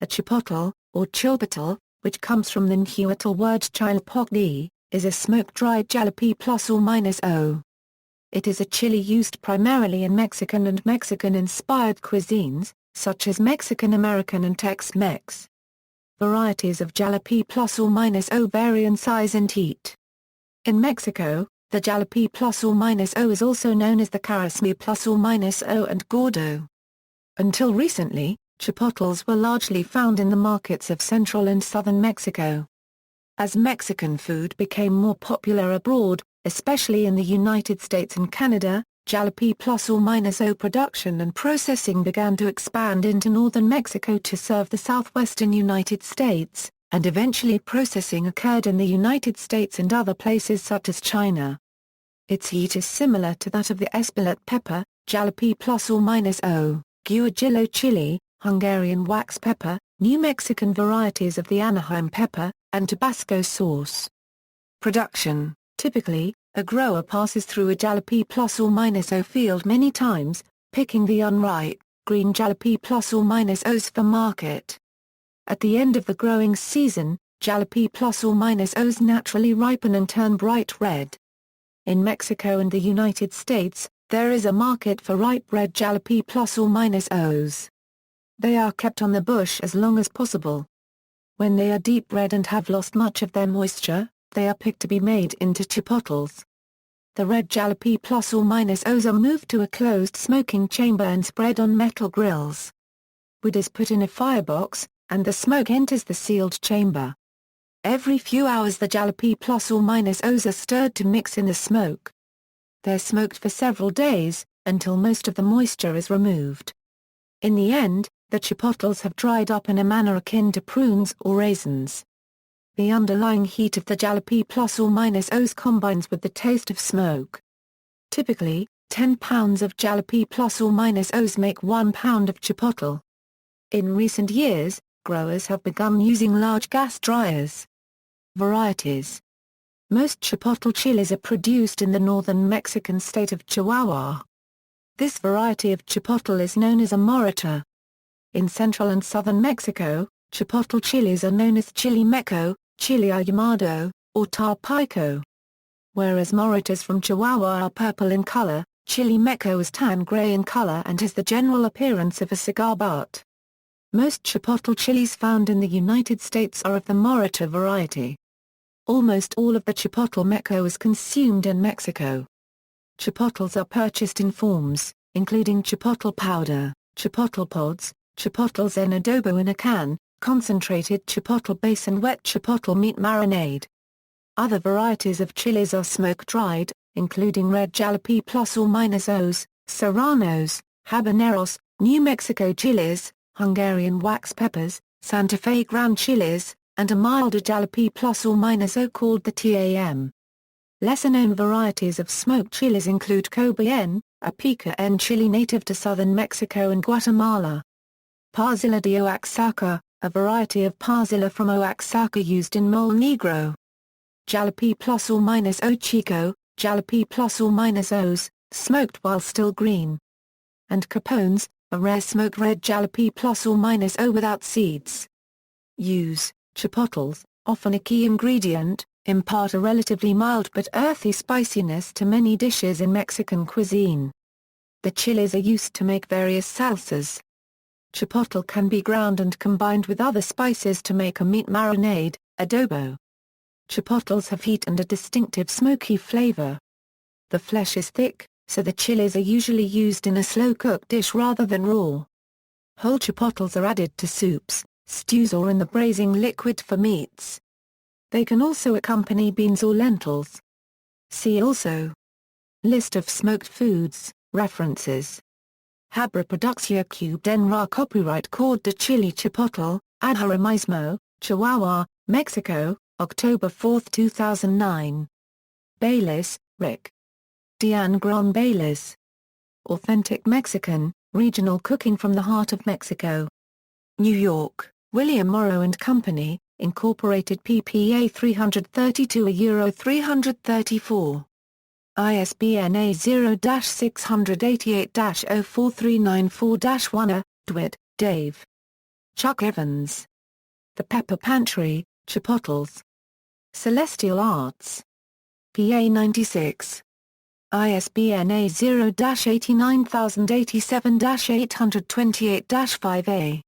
A chipotle, or chilpotle, which comes from the Nahuatl word chilpoctli, is a smoke-dried jalapeno plus or minus o. It is a chili used primarily in Mexican and Mexican-inspired cuisines, such as Mexican-American and Tex-Mex. Varieties of jalapeno plus or minus o vary in size and heat. In Mexico, the jalapeno plus or minus o is also known as the cuaresmeño plus or minus o and gordo. Until recently, chipotles were largely found in the markets of central and southern Mexico. As Mexican food became more popular abroad, especially in the United States and Canada, jalapeno plus or minus o production and processing began to expand into northern Mexico to serve the southwestern United States, and eventually processing occurred in the United States and other places such as China. Its heat is similar to that of the espelette pepper, jalapeno plus or minus o, guajillo chili, Hungarian wax pepper, New Mexican varieties of the Anaheim pepper, and Tabasco sauce. Production: typically, a grower passes through a jalapeno plus or minus o field many times, picking the unripe, green jalapeno plus or minus os for market. At the end of the growing season, jalapeno plus or minus os naturally ripen and turn bright red. In Mexico and the United States, there is a market for ripe red jalapeno plus or minus os. They are kept on the bush as long as possible. When they are deep red and have lost much of their moisture, they are picked to be made into chipotles. The red jalapeno plus or minus os are moved to a closed smoking chamber and spread on metal grills. Wood is put in a firebox, and the smoke enters the sealed chamber. Every few hours the jalapeno plus or minus os are stirred to mix in the smoke. They're smoked for several days, until most of the moisture is removed. In the end, the chipotles have dried up in a manner akin to prunes or raisins. The underlying heat of the jalapeno plus or minus os combines with the taste of smoke. Typically, 10 pounds of jalapeno plus or minus os make 1 pound of chipotle. In recent years, growers have begun using large gas dryers. Varieties: most chipotle chilies are produced in the northern Mexican state of Chihuahua. This variety of chipotle is known as a morita. In central and southern Mexico, chipotle chilies are known as chile meco, chile ahumado, or tar pico. Whereas moritas from Chihuahua are purple in color, chile meco is tan gray in color and has the general appearance of a cigar butt. Most chipotle chilies found in the United States are of the morita variety. Almost all of the chipotle meco is consumed in Mexico. Chipotles are purchased in forms, including chipotle powder, chipotle pods, chipotles en adobo in a can, concentrated chipotle base and wet chipotle meat marinade. Other varieties of chilies are smoke-dried, including red jalapeno plus or minus os, serranos, habaneros, New Mexico chilies, Hungarian wax peppers, Santa Fe ground chilies, and a milder jalapeno plus or minus o called the tam. Lesser-known varieties of smoked chilies include Cayenne, a pica-en chili native to southern Mexico and Guatemala. Pasilla de Oaxaca, a variety of pasilla from Oaxaca used in mole negro. Jalapeno plus or minus o chico, jalapeno plus or minus os, smoked while still green. And capones, a rare smoked red jalapeno plus or minus o without seeds. Use: chipotles, often a key ingredient, impart a relatively mild but earthy spiciness to many dishes in Mexican cuisine. The chilies are used to make various salsas. Chipotle can be ground and combined with other spices to make a meat marinade, adobo. Chipotles have heat and a distinctive smoky flavor. The flesh is thick, so the chilies are usually used in a slow-cooked dish rather than raw. Whole chipotles are added to soups, stews or in the braising liquid for meats. They can also accompany beans or lentils. See also: List of smoked foods, references. Habra Producción Cubed en Ra Copyright Cord de Chile Chipotle, Ahora mismo, Chihuahua, Mexico, October 4, 2009. Baylis, Rick. Diane Gran Baylis. Authentic Mexican, Regional Cooking from the Heart of Mexico. New York, William Morrow and Company, Incorporated PPA 332 € 334. ISBN A0-688-04394-1 Dwight, Dave. Chuck Evans. The Pepper Pantry, Chipotles. Celestial Arts. PA 96. ISBN A0-89087-828-5A.